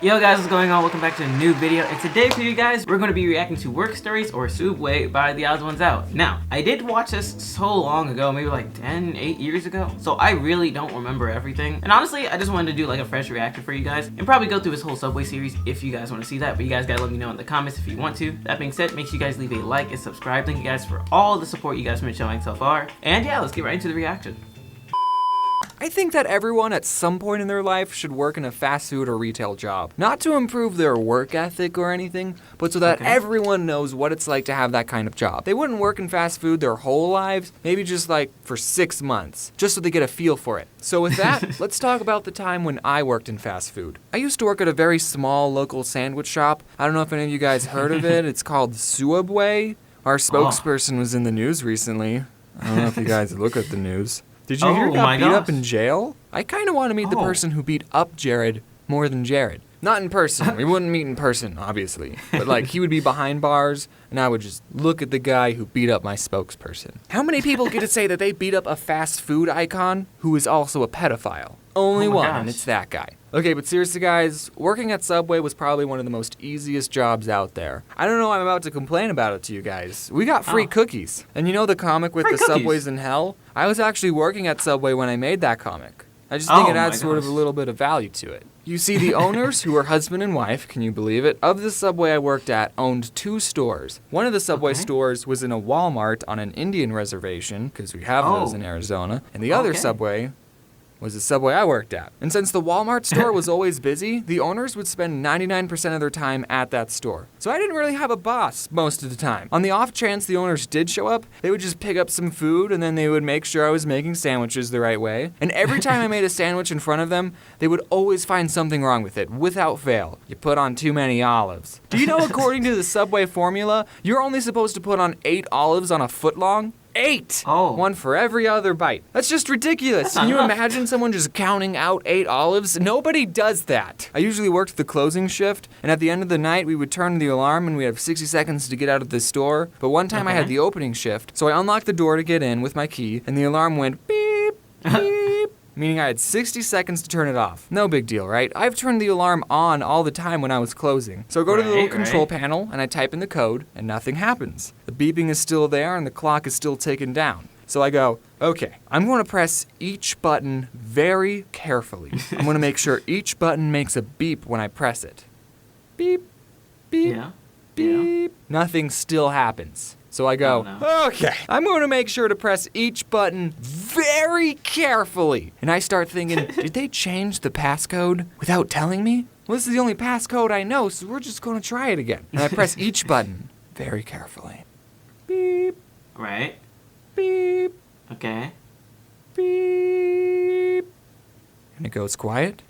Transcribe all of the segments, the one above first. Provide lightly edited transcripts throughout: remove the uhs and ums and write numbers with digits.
Yo guys, what's going on? Welcome back to a new video. And today for you guys, we're going to be reacting to Work Stories or sooubway by The Odds Ones Out. Now, I did watch this so long ago, maybe like 8 years ago, so I really don't remember everything. And honestly, I just wanted to do like a fresh reaction for you guys and probably go through this whole Subway series if you guys want to see that. But you guys gotta let me know in the comments if you want to. That being said, make sure you guys leave a like and subscribe. Thank you guys for all the support you guys have been showing so far. And yeah, let's get right into the reaction. I think that everyone at some point in their life should work in a fast food or retail job. Not to improve their work ethic or anything, but so that everyone knows what it's like to have that kind of job. They wouldn't work in fast food their whole lives, maybe just like for 6 months, just so they get a feel for it. So with that, let's talk about the time when I worked in fast food. I used to work at a very small local sandwich shop. I don't know if any of you guys heard of it. It's called sooubway. Our spokesperson was in the news recently. I don't know if you guys look at the news. Did you hear he got beat up in jail? I kind of want to meet the person who beat up Jared more than Jared. Not in person. We wouldn't meet in person, obviously. But like, he would be behind bars, and I would just look at the guy who beat up my spokesperson. How many people get to say that they beat up a fast food icon who is also a pedophile? Only one, and it's that guy. Okay, but seriously guys, working at Subway was probably one of the most easiest jobs out there. I don't know, I'm about to complain about it to you guys. We got free cookies. And you know the comic with the Subways in Hell? I was actually working at Subway when I made that comic. I just think it adds sort of a little bit of value to it. You see, the owners, who were husband and wife, can you believe it, of the Subway I worked at owned 2 stores. One of the Subway stores was in a Walmart on an Indian reservation, because we have those in Arizona, and the other Subway was the Subway I worked at. And since the Walmart store was always busy, the owners would spend 99% of their time at that store. So I didn't really have a boss most of the time. On the off chance the owners did show up, they would just pick up some food and then they would make sure I was making sandwiches the right way. And every time I made a sandwich in front of them, they would always find something wrong with it, without fail. You put on too many olives. Do you know, according to the Subway formula, you're only supposed to put on 8 olives on a foot long? 8! One for every other bite. That's just ridiculous. Can you imagine someone just counting out 8 olives? Nobody does that. I usually worked the closing shift, and at the end of the night, we would turn the alarm and we have 60 seconds to get out of the store. But one time I had the opening shift, so I unlocked the door to get in with my key, and the alarm went beep, beep. Meaning I had 60 seconds to turn it off. No big deal, right? I've turned the alarm on all the time when I was closing. So I go to the little control panel and I type in the code and nothing happens. The beeping is still there and the clock is still ticking down. So I go, okay, I'm going to press each button very carefully. I'm going to make sure each button makes a beep when I press it. Beep, beep, beep. Nothing still happens. So I go, okay, I'm going to make sure to press each button very carefully. And I start thinking, did they change the passcode without telling me? Well, this is the only passcode I know, so we're just going to try it again. And I press each button very carefully. Beep. Right. Beep. Okay. Beep. And it goes quiet.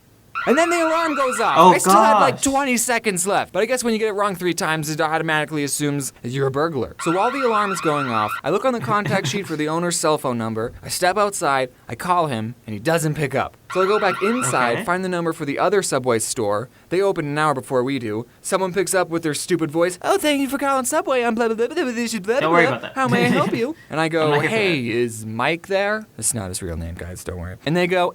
And then the alarm goes off. I still had like 20 seconds left. But I guess when you get it wrong 3 times, it automatically assumes that you're a burglar. So while the alarm is going off, I look on the contact sheet for the owner's cell phone number. I step outside, I call him, and he doesn't pick up. So I go back inside, find the number for the other Subway store. They open an hour before we do. Someone picks up with their stupid voice. Oh, thank you for calling Subway. I'm blah, blah, blah, blah, blah, blah. Don't worry about that. How may I help you? And I go, hey, is Mike there? That's not his real name, guys. Don't worry. And they go,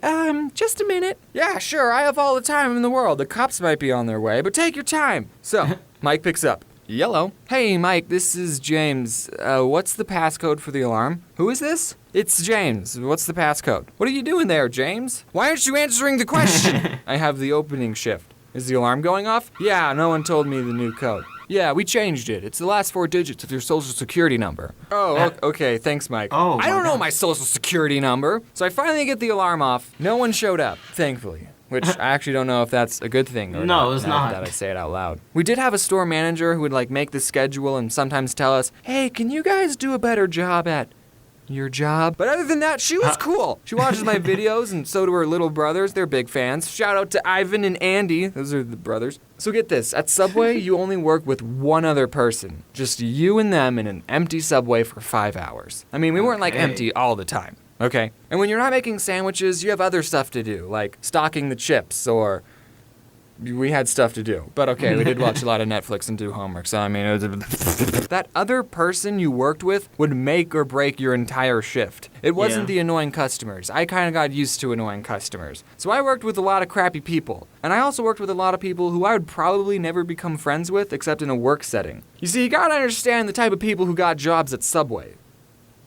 just a minute. Yeah, sure. I have all the time in the world. The cops might be on their way, but take your time. So Mike picks up. Yellow. Hey, Mike, this is James. What's the passcode for the alarm? Who is this? It's James. What's the passcode? What are you doing there, James? Why aren't you answering the question? I have the opening shift. Is the alarm going off? Yeah, no one told me the new code. Yeah, we changed it. It's the last 4 digits of your social security number. Oh, okay, thanks, Mike. I don't know my social security number. So I finally get the alarm off. No one showed up, thankfully. Which I actually don't know if that's a good thing or not. No, it's not. That I say it out loud. We did have a store manager who would like make the schedule and sometimes tell us, hey, can you guys do a better job at your job? But other than that, she was cool. She watches my videos and so do her little brothers. They're big fans. Shout out to Ivan and Andy. Those are the brothers. So get this, at Subway, you only work with one other person. Just you and them in an empty Subway for 5 hours. I mean, we weren't like empty all the time. Okay. And when you're not making sandwiches, you have other stuff to do, like stocking the chips or we had stuff to do. But okay, we did watch a lot of Netflix and do homework, so I mean, it was that other person you worked with would make or break your entire shift. It wasn't the annoying customers. I kind of got used to annoying customers. So I worked with a lot of crappy people. And I also worked with a lot of people who I would probably never become friends with except in a work setting. You see, you gotta understand the type of people who got jobs at Subway.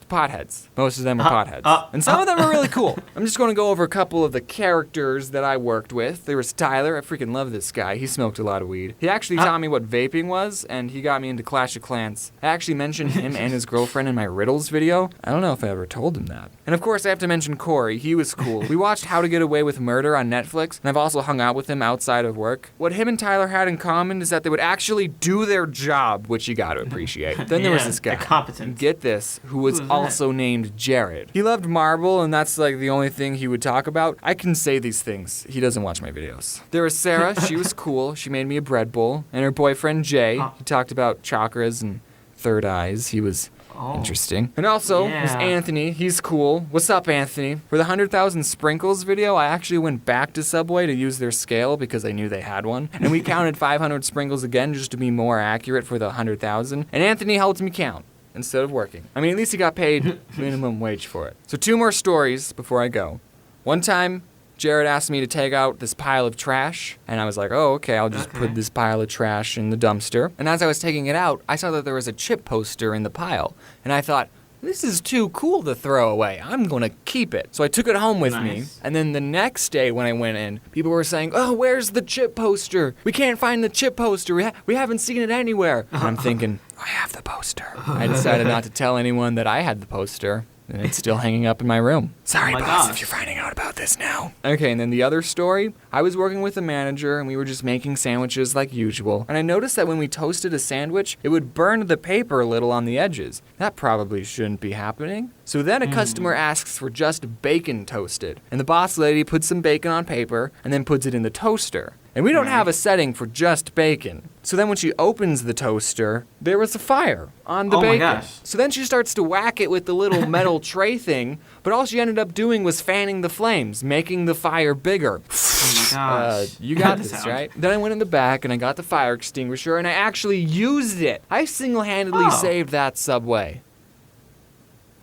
Potheads. Most of them are potheads. And some of them are really cool. I'm just going to go over a couple of the characters that I worked with. There was Tyler. I freaking love this guy. He smoked a lot of weed. He actually taught me what vaping was, and he got me into Clash of Clans. I actually mentioned him and his girlfriend in my riddles video. I don't know if I ever told him that. And of course, I have to mention Corey. He was cool. We watched How to Get Away with Murder on Netflix, and I've also hung out with him outside of work. What him and Tyler had in common is that they would actually do their job, which you got to appreciate. Then there was this guy. Competent. Get this, who was also named Jared. He loved marble, and that's like the only thing he would talk about. I can say these things. He doesn't watch my videos. There was Sarah. She was cool. She made me a bread bowl. And her boyfriend, Jay. He talked about chakras and third eyes. He was interesting. And also, there's Anthony. He's cool. What's up, Anthony? For the 100,000 sprinkles video, I actually went back to Subway to use their scale because I knew they had one. And we counted 500 sprinkles again just to be more accurate for the 100,000. And Anthony helped me count instead of working. I mean, at least he got paid minimum wage for it. So 2 more stories before I go. One time, Jared asked me to take out this pile of trash, and I was like, oh, okay, I'll just put this pile of trash in the dumpster. And as I was taking it out, I saw that there was a chip poster in the pile, and I thought, this is too cool to throw away. I'm gonna keep it. So I took it home with me, and then the next day when I went in, people were saying, oh, where's the chip poster? We can't find the chip poster. We haven't seen it anywhere. And I'm thinking, I have the poster. I decided not to tell anyone that I had the poster. And it's still hanging up in my room. Sorry, boss, if you're finding out about this now. Okay, and then the other story, I was working with a manager, and we were just making sandwiches like usual. And I noticed that when we toasted a sandwich, it would burn the paper a little on the edges. That probably shouldn't be happening. So then a customer asks for just bacon toasted. And the boss lady puts some bacon on paper, and then puts it in the toaster. And we don't have a setting for just bacon. So then when she opens the toaster, there was a fire on the bacon. My gosh. So then she starts to whack it with the little metal tray thing, but all she ended up doing was fanning the flames, making the fire bigger. Oh my gosh. You got this, right? Then I went in the back and I got the fire extinguisher and I actually used it. I single-handedly saved that Subway.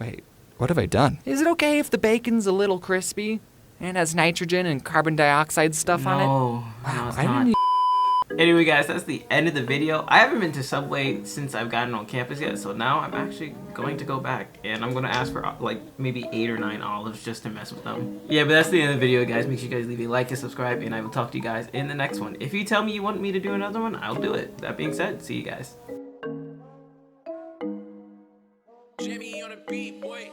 Wait, what have I done? Is it okay if the bacon's a little crispy? And has nitrogen and carbon dioxide stuff on it? No, it's not. Anyway, guys, that's the end of the video. I haven't been to Subway since I've gotten on campus yet, so now I'm actually going to go back. And I'm going to ask for like maybe 8 or 9 olives just to mess with them. Yeah, but that's the end of the video, guys. Make sure you guys leave a like and subscribe, and I will talk to you guys in the next one. If you tell me you want me to do another one, I'll do it. That being said, see you guys. Jimmy on a beat, boy.